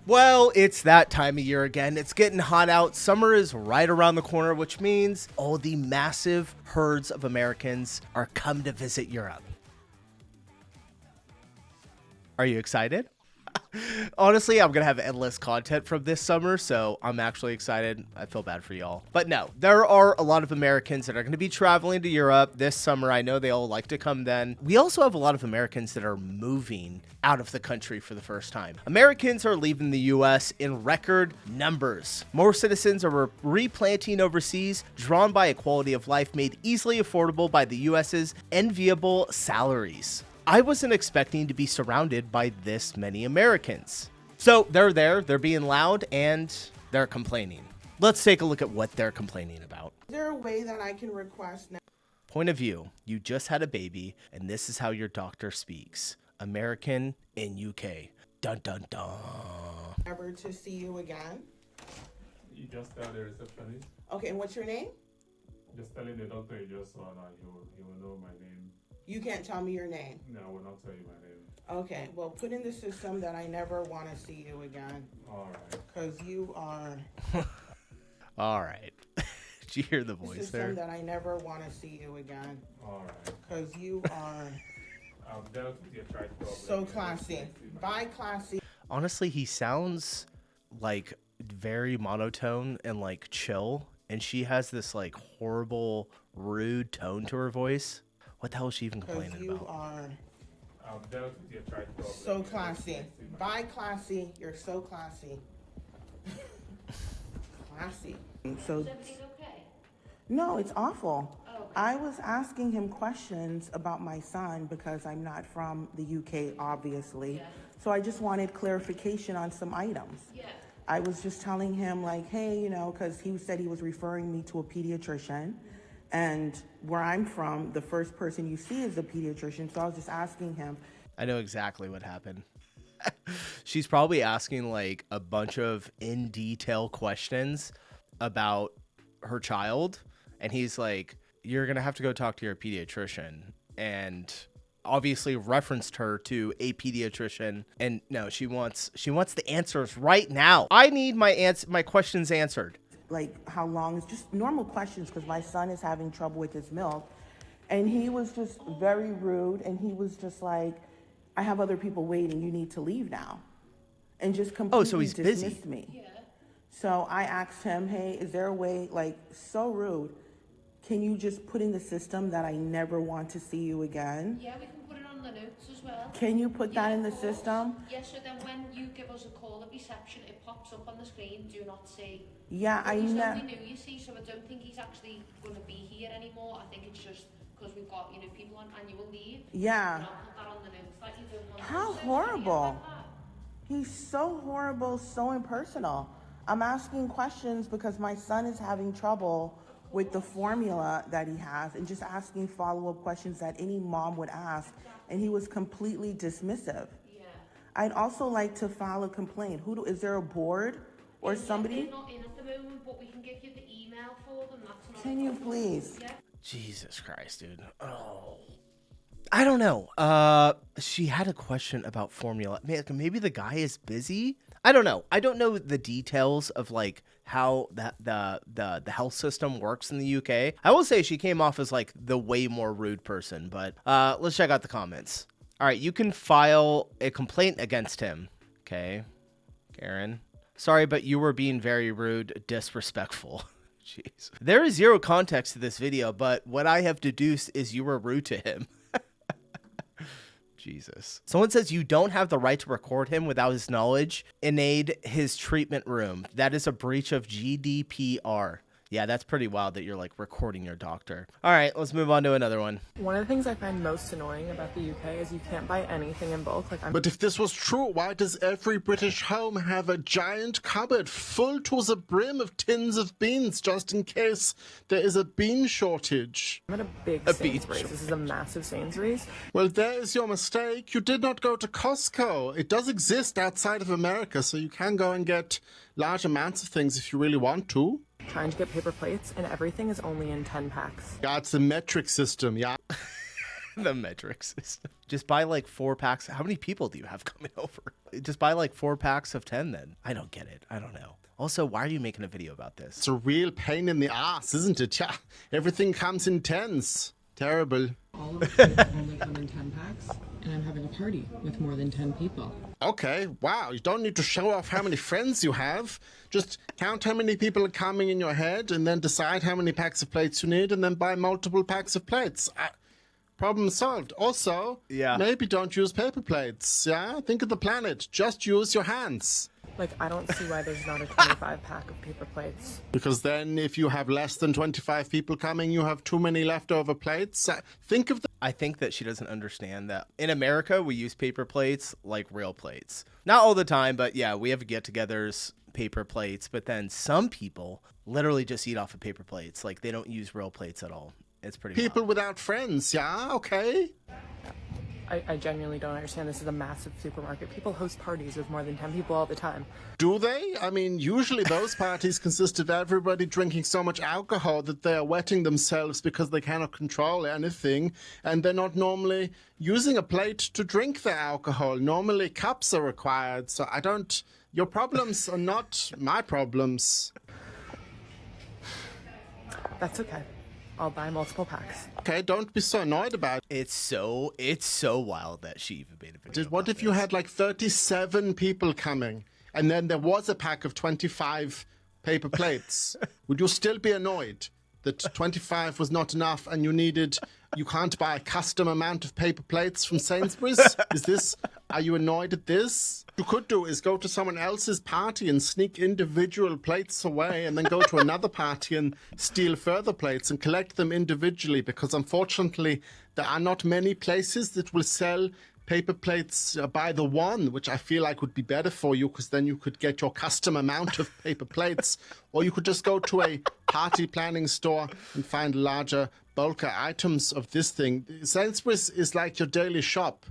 Well, it's that time of year again. It's getting hot out. Summer is right around the corner, which means all the massive herds of Americans are come to visit Europe. Are you excited? Honestly, I'm going to have endless content from this summer, so I'm actually excited. I feel bad for y'all. But no, there are a lot of Americans that are going to be traveling to Europe this summer. I know they all like to come then. We also have a lot of Americans that are moving out of the country for the first time. Americans are leaving the US in record numbers. More citizens are replanting overseas, drawn by a quality of life made easily affordable by the US's enviable salaries. I wasn't expecting to be surrounded by this many Americans. So they're there, they're being loud, and they're complaining. Let's take a look at what they're complaining about. Is there a way that I can request now? Point of view, you just had a baby, and this is how your doctor speaks. American in UK. Dun dun dun. Ever to see you again? You just tell the receptionist. Okay, and what's your name? Just telling the doctor you just saw now. He will know my name. You can't tell me your name. No, I will not tell you my name. Okay, well, put in the system that I never want to see you again. All right. Because you are... All right. Did you hear the voice there? System that I never want to see you again. All right. Because you are I've dealt with your tried problem. so classy. Bye, classy. Honestly, he sounds like very monotone and like chill, and she has this like horrible, rude tone to her voice. What the hell is she even Because complaining you about? are I've dealt with your tried problem. so classy. Bye, classy. You're so classy. Classy. So, Is everything okay? no, it's awful. Oh, okay. I was asking him questions about my son because I'm not from the UK, obviously. Yeah. So I just wanted clarification on some items. Yeah. I was just telling him like, hey, you know, because he said he was referring me to a pediatrician. And where I'm from, the first person you see is a pediatrician. So I was just asking him. I know exactly what happened. She's probably asking like a bunch of in detail questions about her child. And he's like, you're going to have to go talk to your pediatrician. And obviously referenced her to a pediatrician. And no, she wants the answers right now. I need my questions answered. Like how long is just normal questions because my son is having trouble with his milk. And he was just very rude. And he was just like, I have other people waiting. You need to leave now. And just completely so he's dismissed busy. me. Yeah. So I asked him, hey, is there a way, like so rude, can you just put in the system that I never want to see you again? Yeah, we can put it on the notes as well. Can you put that Yeah, in the of course. system? Yeah, so then when you give us a call at reception, it pops up on the screen, do not see. Yeah, But I he's know. only new, you see, so I don't think he's actually going to be here anymore. I think it's just because we've got, people on annual leave. Yeah. And I'll put that on the notes that you don't want to How see. horrible. He's so horrible, so impersonal. I'm asking questions because my son is having trouble with the formula that he has and just asking follow-up questions that any mom would ask. And he was completely dismissive. Yeah. I'd also like to file a complaint. Is there a board or somebody? They're not in at the moment, but we can give you the email for them. That's not Can a you problem. please? Yeah. Jesus Christ, dude. Oh. I don't know. She had a question about formula. Maybe the guy is busy. I don't know. I don't know the details of like how the health system works in the UK. I will say she came off as like the way more rude person, but let's check out the comments. All right, you can file a complaint against him. Okay, Karen. Sorry, but you were being very rude, disrespectful. Jeez. There is zero context to this video, but what I have deduced is you were rude to him. Jesus. Someone says you don't have the right to record him without his knowledge. Invade his treatment room. That is a breach of GDPR. Yeah, that's pretty wild that you're like recording your doctor. All right, let's move on to another one. One of the things I find most annoying about the UK is you can't buy anything in bulk. But if this was true, why does every British home have a giant cupboard full to the brim of tins of beans just in case there is a bean shortage? I'm at a big A bean Sainsbury's. This is a massive Sainsbury's. Well, there is your mistake. You did not go to Costco. It does exist outside of America, so you can go and get large amounts of things if you really want to. Trying to get paper plates, and everything is only in 10 packs. Yeah, it's a metric system, yeah. The metric system. Just buy like 4 packs. How many people do you have coming over? Just buy like 4 packs of 10 then. I don't get it. I don't know. Also, why are you making a video about this? It's a real pain in the ass, isn't it? Yeah, everything comes in tens. Terrible. All of the plates only come in 10 packs, and I'm having a party with more than 10 people. Okay, wow, you don't need to show off how many friends you have. Just count how many people are coming in your head and then decide how many packs of plates you need and then buy multiple packs of plates. Problem solved. Also, Yeah. maybe don't use paper plates, yeah? Think of the planet. Just use your hands. Like, I don't see why there's not a 25 pack of paper plates. Because then if you have less than 25 people coming, you have too many leftover plates. Think of the... I think that she doesn't understand that in America, we use paper plates like real plates. Not all the time, but yeah, we have get-togethers, paper plates. But then some people literally just eat off of paper plates. Like, they don't use real plates at all. It's pretty people wild. without friends, yeah? Okay. I genuinely don't understand. This is a massive supermarket. People host parties with more than 10 people all the time. Do they? I mean, usually those parties consist of everybody drinking so much alcohol that they are wetting themselves because they cannot control anything, and they're not normally using a plate to drink their alcohol. Normally cups are required, so I don't... Your problems are not my problems. That's okay. I'll buy multiple packs. Okay, don't be so annoyed about it. It's so wild that she even made a video. What about if you this. had like 37 people coming and then there was a pack of 25 paper plates? Would you still be annoyed that 25 was not enough and you can't buy a custom amount of paper plates from Sainsbury's? Are you annoyed at this? What you could do is go to someone else's party and sneak individual plates away and then go to another party and steal further plates and collect them individually, because unfortunately there are not many places that will sell paper plates by the one, which I feel like would be better for you, because then you could get your custom amount of paper plates, or you could just go to a party planning store and find larger bulker items of this thing. Sainsbury's is like your daily shop,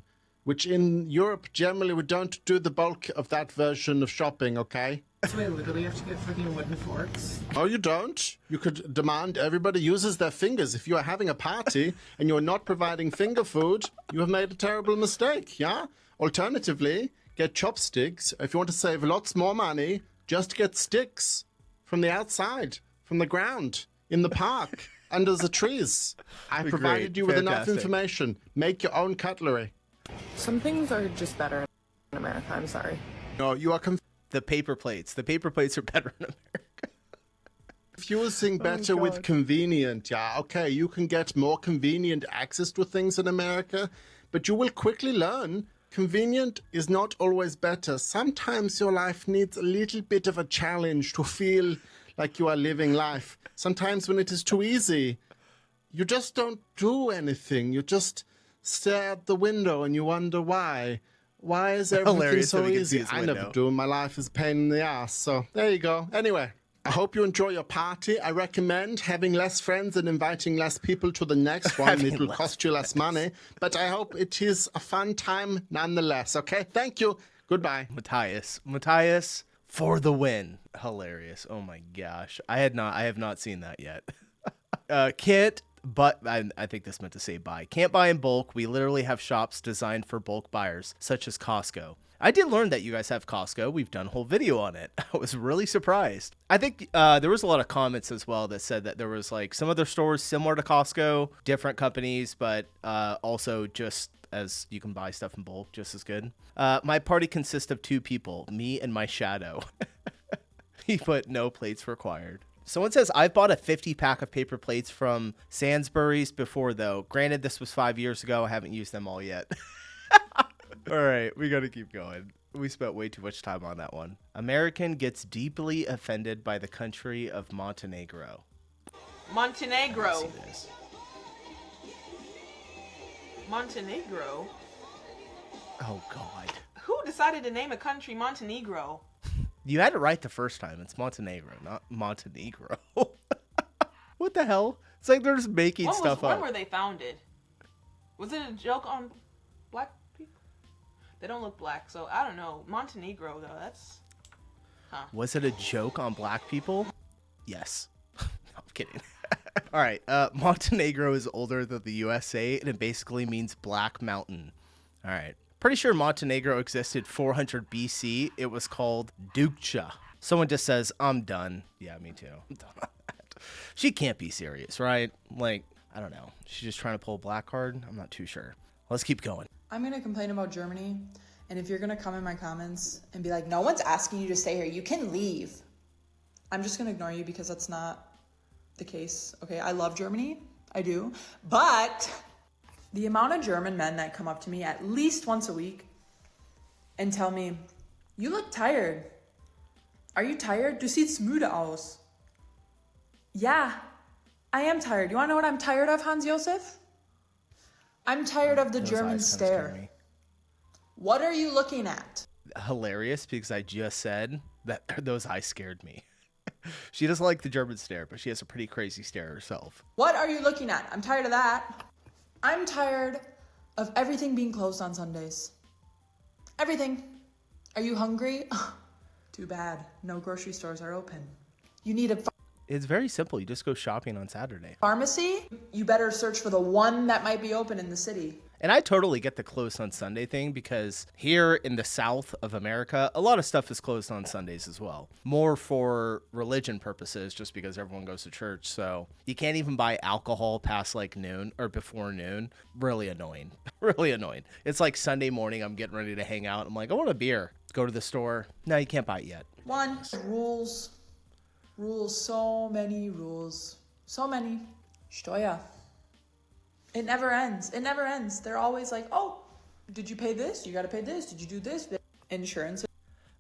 which in Europe generally we don't do the bulk of that version of shopping, okay? So I literally have to get fucking wooden forks. Oh, you don't? You could demand everybody uses their fingers. If you are having a party and you're not providing finger food, you have made a terrible mistake, yeah? Alternatively, get chopsticks. If you want to save lots more money, just get sticks from the outside, from the ground, in the park, under the trees. I provided you with enough Fantastic. information. Make your own cutlery. Some things are just better in America, I'm sorry. No, you are The paper plates are better in America. confusing better with convenient. Yeah, okay, you can get more convenient access to things in America, but you will quickly learn convenient is not always better. Sometimes your life needs a little bit of a challenge to feel like you are living life. Sometimes when it is too easy, you just don't do anything. You just stare out the window and you wonder why. Why is everything Hilarious so that we can see easy? his I window. never do. My life is a pain in the ass. So there you go. Anyway, I hope you enjoy your party. I recommend having less friends and inviting less people to the next one. Having It will less cost you less money, but I hope it is a fun time nonetheless. Okay, thank you. Goodbye. Matthias for the win. Hilarious. Oh my gosh. I have not seen that yet. Can't, but I think this meant to say buy. Can't buy in bulk. We literally have shops designed for bulk buyers, such as Costco. I did learn that you guys have Costco. We've done a whole video on it. I was really surprised. I think there was a lot of comments as well that said that there was like some other stores similar to Costco, different companies, but also just as you can buy stuff in bulk just as good. My party consists of 2 people, me and my shadow. He put no plates required. Someone says, I've bought a 50 pack of paper plates from Sainsbury's before, though. Granted, this was 5 years ago. I haven't used them all yet. All right, we got to keep going. We spent way too much time on that one. American gets deeply offended by the country of Montenegro. Montenegro. See this. Montenegro? Oh, God. Who decided to name a country Montenegro? You had it right the first time. It's Montenegro, not Montenegro. What the hell? It's like they're just making stuff When up. were they founded? Was it a joke on black people? They don't look black, so I don't know. Montenegro, though, that's... Was it a joke on black people? Yes. No, I'm kidding. All right. Montenegro is older than the USA, and it basically means Black Mountain. All right. Pretty sure Montenegro existed 400 BC. It was called Dukcha. Someone just says, I'm done. Yeah, me too. I'm done on that. She can't be serious, right? Like, I don't know. She's just trying to pull a black card. I'm not too sure. Let's keep going. I'm going to complain about Germany. And if you're going to come in my comments and be like, no one's asking you to stay here, you can leave. I'm just going to ignore you because that's not the case. Okay, I love Germany. I do. But the amount of German men that come up to me at least once a week and tell me, you look tired. Are you tired? Du siehst müde aus. Yeah, I am tired. You want to know what I'm tired of, Hans Josef? I'm tired of the Those German eyes kinda scare stare. me. What are you looking at? Hilarious, because I just said that those eyes scared me. She doesn't like the German stare, but she has a pretty crazy stare herself. What are you looking at? I'm tired of that. I'm tired of everything being closed on Sundays. Everything. Are you hungry? Too bad. No grocery stores are open. You need a It's very simple. You just go shopping on Saturday. pharmacy? You better search for the one that might be open in the city. And I totally get the closed on Sunday thing, because here in the South of America, a lot of stuff is closed on Sundays as well. More for religion purposes, just because everyone goes to church. So you can't even buy alcohol past like noon or before noon. Really annoying. Really annoying. It's like Sunday morning, I'm getting ready to hang out. I'm like, I want a beer. Go to the store. No, you can't buy it yet. One, rules. Rules, so many rules. So many. Steuer. It never ends. It never ends. They're always like, oh, did you pay this? You got to pay this. Did you do this? Insurance.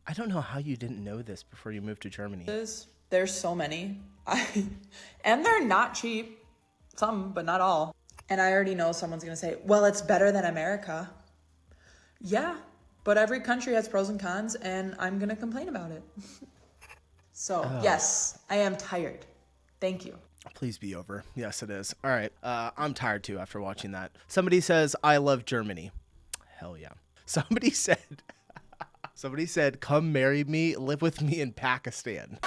I don't know how you didn't know this before you moved to Germany. There's so many. And they're not cheap. Some, but not all. And I already know someone's going to say, well, it's better than America. Yeah, but every country has pros and cons, and I'm going to complain about it. So, yes, I am tired. Thank you. Please be over. Yes, it is. All right. I'm tired too after watching that. Somebody says, I love Germany. Hell yeah. Somebody said, come marry me, live with me in Pakistan.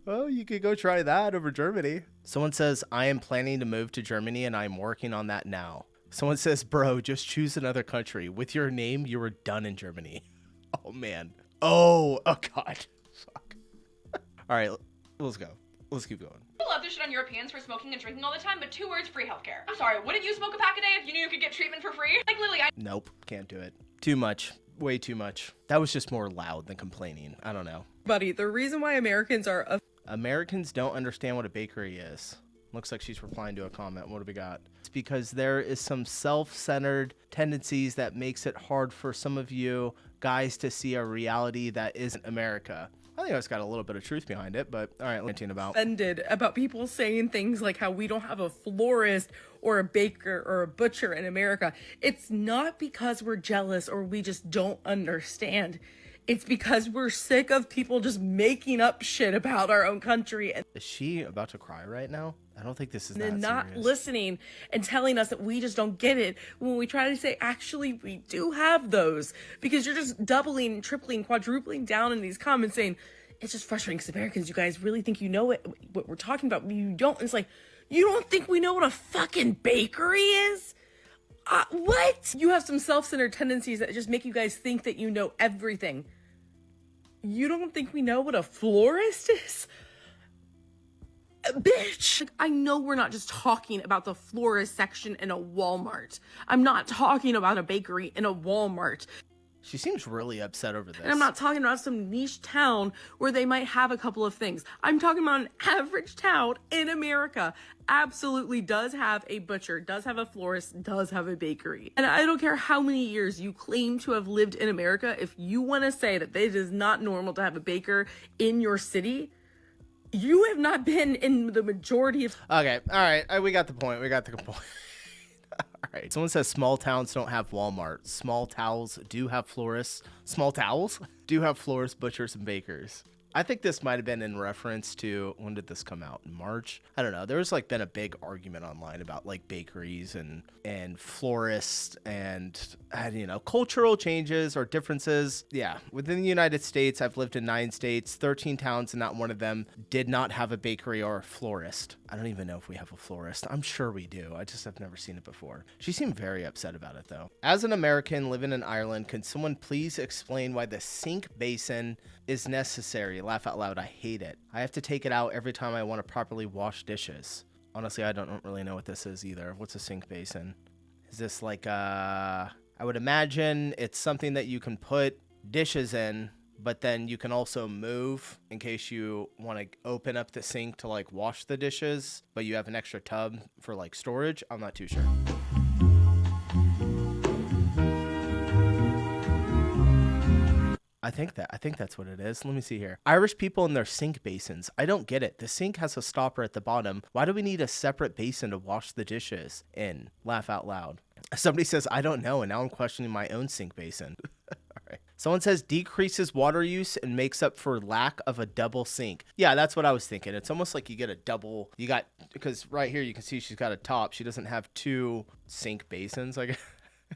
Oh, you could go try that over Germany. Someone says, I am planning to move to Germany and I'm working on that now. Someone says, bro, just choose another country. With your name, you were done in Germany. Oh, man. Oh God. Fuck. All right, let's go. Let's keep going. People love to shit on Europeans for smoking and drinking all the time, but 2 words, free healthcare. I'm sorry, wouldn't you smoke a pack a day if you knew you could get treatment for free? Like, literally, Nope, can't do it. Too much. Way too much. That was just more loud than complaining. I don't know. Buddy, the reason why Americans are Americans don't understand what a bakery is. Looks like she's replying to a comment. What do we got? It's because there is some self-centered tendencies that makes it hard for some of you guys to see a reality that isn't America. I think that's got a little bit of truth behind it, but all right, let's talk about. offended about people saying things like how we don't have a florist or a baker or a butcher in America. It's not because we're jealous or we just don't understand. It's because we're sick of people just making up shit about our own country and Is she about to cry right now? I don't think this is then that not serious. listening and telling us that we just don't get it when we try to say, actually, we do have those. Because you're just doubling, tripling, quadrupling down in these comments saying, it's just frustrating because Americans, you guys really think you know what we're talking about. You don't. It's like, you don't think we know what a fucking bakery is? What? You have some self-centered tendencies that just make you guys think that you know everything. You don't think we know what a florist is? Bitch, I know we're not just talking about the florist section in a Walmart. I'm not talking about a bakery in a Walmart. She seems really upset over this. And I'm not talking about some niche town where they might have a couple of things. I'm talking about an average town in America. Absolutely does have a butcher, does have a florist, does have a bakery. And I don't care how many years you claim to have lived in America. If you want to say that it is not normal to have a baker in your city, you have not been in the majority of... Okay, all right. We got the point. We got the point. All right. Someone says small towns don't have Walmart. Small towels do have florists. Small towels do have florists, butchers, and bakers. I think this might have been in reference to, when did this come out? In March? I don't know. There's like been a big argument online about like bakeries and florists and you know, cultural changes or differences. Yeah. Within the United States, I've lived in 9 states, 13 towns, and not one of them did not have a bakery or a florist. I don't even know if we have a florist. I'm sure we do. I just have never seen it before. She seemed very upset about it though. As an American living in Ireland, can someone please explain why the sink basin is necessary? Laugh out loud. I hate it. I have to take it out every time I want to properly wash dishes. Honestly, I don't really know what this is either. What's a sink basin? Is this like I would imagine it's something that you can put dishes in, but then you can also move in case you want to open up the sink to like wash the dishes, but you have an extra tub for like storage. I'm not too sure. I think that's what it is. Let me see here. Irish people and their sink basins. I don't get it. The sink has a stopper at the bottom. Why do we need a separate basin to wash the dishes in? Laugh out loud. Somebody says, I don't know, and now I'm questioning my own sink basin. All right. Someone says decreases water use and makes up for lack of a double sink. Yeah, that's what I was thinking. It's almost like you get a double, because right here you can see she's got a top. She doesn't have 2 sink basins, I guess.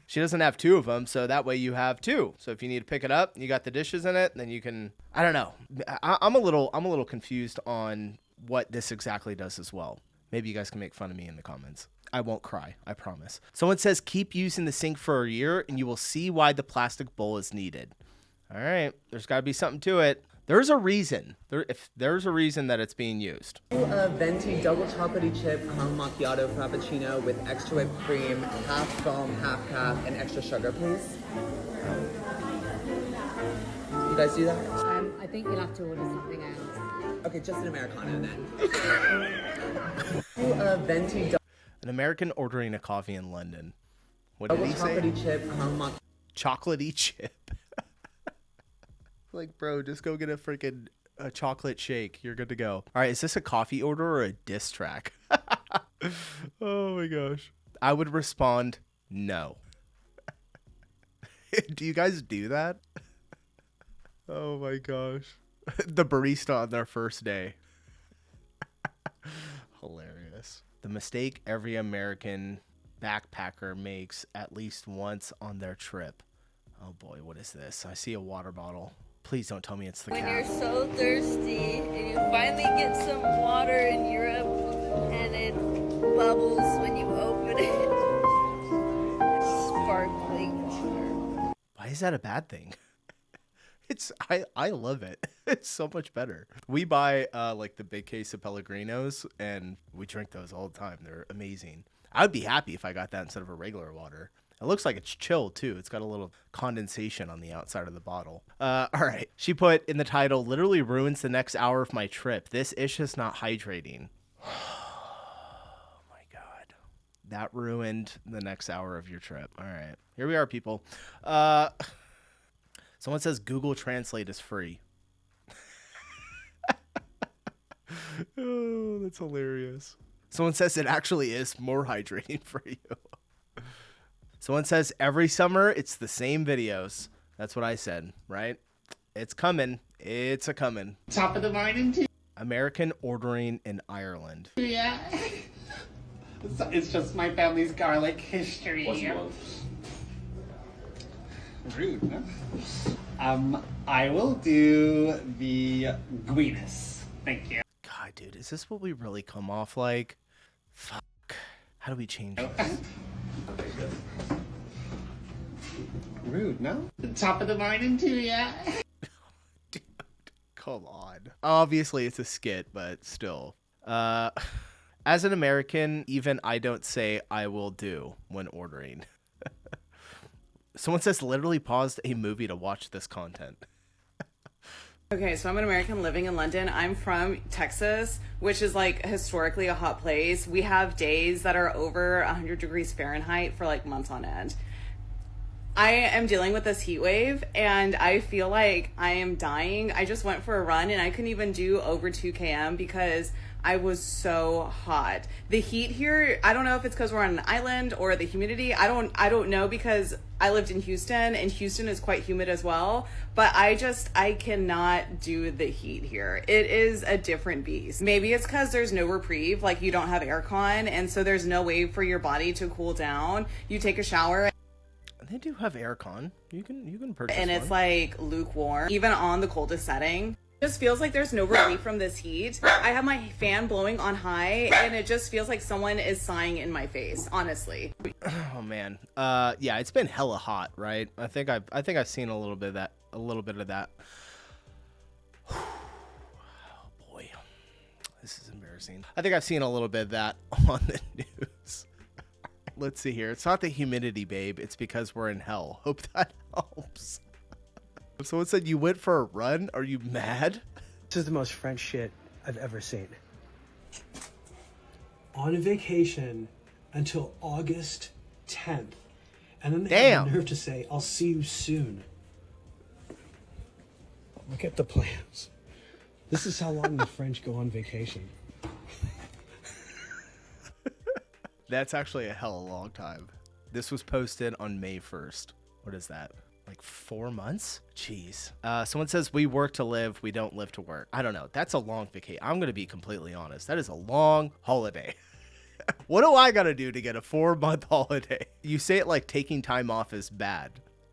She doesn't have 2 of them, so that way you have 2. So if you need to pick it up, you got the dishes in it, then you can, I don't know. I'm a little confused on what this exactly does as well. Maybe you guys can make fun of me in the comments. I won't cry, I promise. Someone says keep using the sink for a year and you will see why the plastic bowl is needed. All right, there's got to be something to it. There's a reason. If there's a reason that it's being used. A venti double chocolatey chip caramel macchiato frappuccino with extra whipped cream, half foam, half cap, and extra sugar, please. You guys do that? I think you'll have to order something else. Okay, just an Americano then. A venti An American ordering a coffee in London. What did he say? Chocolatey chip caramel. Chocolatey chip. Like, bro, just go get a freaking chocolate shake. You're good to go. All right, is this a coffee order or a diss track? Oh my gosh. I would respond, no. Do you guys do that? Oh my gosh. The barista on their first day. Hilarious. The mistake every American backpacker makes at least once on their trip. Oh boy, what is this? I see a water bottle. Please don't tell me it's the When cap. you're so thirsty and you finally get some water in Europe and it bubbles when you open it. Sparkling water. Why is that a bad thing? I love it. It's so much better. We buy like the big case of Pellegrinos and we drink those all the time. They're amazing. I would be happy if I got that instead of a regular water. It looks like it's chilled too. It's got a little condensation on the outside of the bottle. All right. She put in the title, literally ruins the next hour of my trip. This ish is not hydrating. Oh my God. That ruined the next hour of your trip. All right. Here we are, people. Someone says Google Translate is free. Oh, that's hilarious. Someone says it actually is more hydrating for you. Someone says every summer it's the same videos. That's what I said, right? It's coming. It's a coming. Top of the morning to American ordering in Ireland. yeah. It's just my family's garlic history. Rude, huh? I will do the Guinness. Thank you. God, dude, is this what we really come off like? Fuck. How do we change this? Rude, no? The top of the morning too, yeah. Dude, come on. Obviously, it's a skit, but still. As an American, even I don't say I will do when ordering. Someone says literally paused a movie to watch this content. Okay, so I'm an American living in London. I'm from Texas, which is like historically a hot place. We have days that are over 100 degrees Fahrenheit for like months on end. I am dealing with this heat wave and I feel like I am dying. I just went for a run and I couldn't even do over 2 km because I was so hot. The heat here, I don't know if it's because we're on an island or the humidity. I don't know, because I lived in Houston and Houston is quite humid as well. But I cannot do the heat here. It is a different beast. Maybe it's because there's no reprieve, like you don't have aircon, and so there's no way for your body to cool down. You take a shower. They do have aircon. You can purchase And it's like lukewarm, even on the coldest setting. It just feels like there's no relief from this heat. I have my fan blowing on high, and it just feels like someone is sighing in my face, honestly. Oh man. Yeah, it's been hella hot, right? I think I've seen a little bit of that. Oh boy. This is embarrassing. I think I've seen a little bit of that on the news. Let's see here. It's not the humidity, babe. It's because we're in hell. Hope that helps. Someone said you went for a run. Are you mad? This is the most French shit I've ever seen. On a vacation until August 10th. And then they have the nerve to say, I'll see you soon. Look at the plans. This is how long the French go on vacation. That's actually a hell of a long time. This was posted on May 1st. What is that? Like 4 months? Jeez. Someone says we work to live, we don't live to work. I don't know. That's a long vacation. I'm going to be completely honest. That is a long holiday. What do I got to do to get a 4-month holiday? You say it like taking time off is bad.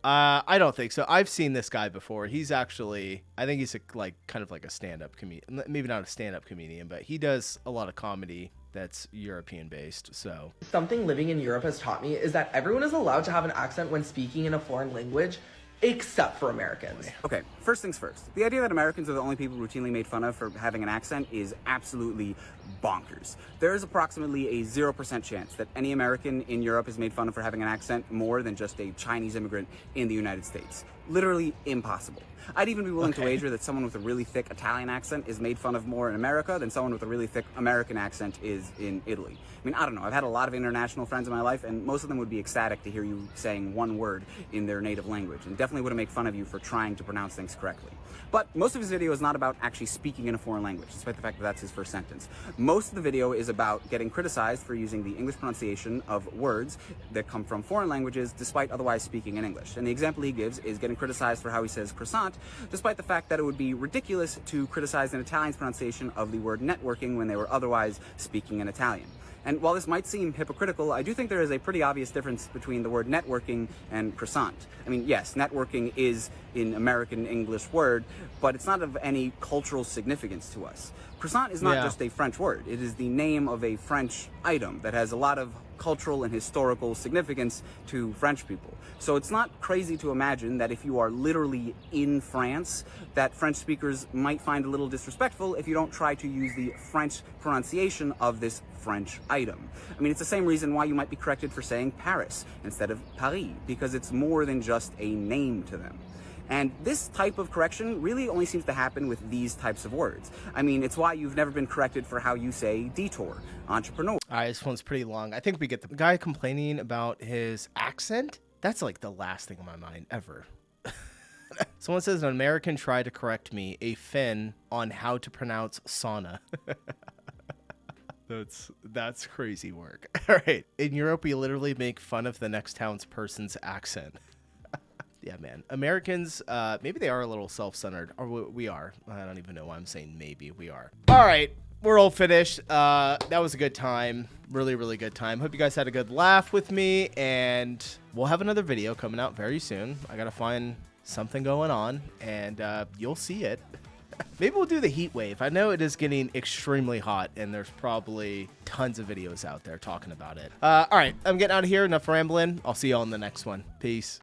I don't think so. I've seen this guy before. He's actually, I think he's kind of like a stand-up comedian. Maybe not a stand-up comedian, but he does a lot of comedy that's European based. So something living in Europe has taught me is that everyone is allowed to have an accent when speaking in a foreign language, except for Americans. Okay, first things first. The idea that Americans are the only people routinely made fun of for having an accent is absolutely bonkers. There is approximately a 0% chance that any American in Europe is made fun of for having an accent more than just a Chinese immigrant in the United States. Literally impossible. I'd even be willing to wager that someone with a really thick Italian accent is made fun of more in America than someone with a really thick American accent is in Italy. I mean, I don't know. I've had a lot of international friends in my life, and most of them would be ecstatic to hear you saying one word in their native language, and definitely wouldn't make fun of you for trying to pronounce things correctly. But most of his video is not about actually speaking in a foreign language, despite the fact that that's his first sentence. Most of the video is about getting criticized for using the English pronunciation of words that come from foreign languages, despite otherwise speaking in English. And the example he gives is getting criticized for how he says croissant, despite the fact that it would be ridiculous to criticize an Italian's pronunciation of the word networking when they were otherwise speaking in Italian. And while this might seem hypocritical, I do think there is a pretty obvious difference between the word networking and croissant. I mean, yes, networking is an American English word, but it's not of any cultural significance to us. Croissant is not just a French word. It is the name of a French item that has a lot of cultural and historical significance to French people. So it's not crazy to imagine that if you are literally in France, that French speakers might find a little disrespectful if you don't try to use the French pronunciation of this French item. I mean, it's the same reason why you might be corrected for saying Paris instead of Paris, because it's more than just a name to them. And this type of correction really only seems to happen with these types of words. I mean, it's why you've never been corrected for how you say detour, entrepreneur. All right, this one's pretty long. I think we get the guy complaining about his accent. That's like the last thing on my mind ever. Someone says an American tried to correct me, a Finn, on how to pronounce sauna. That's crazy work. All right. In Europe, we literally make fun of the next town's person's accent. Yeah, man. Americans, maybe they are a little self-centered, or we are. I don't even know why I'm saying maybe. We are. All right. We're all finished. That was a good time. Really, really good time. Hope you guys had a good laugh with me, and we'll have another video coming out very soon. I got to find something going on, and you'll see it. Maybe we'll do the heat wave. I know it is getting extremely hot, and there's probably tons of videos out there talking about it. All right. I'm getting out of here. Enough rambling. I'll see you all in the next one. Peace.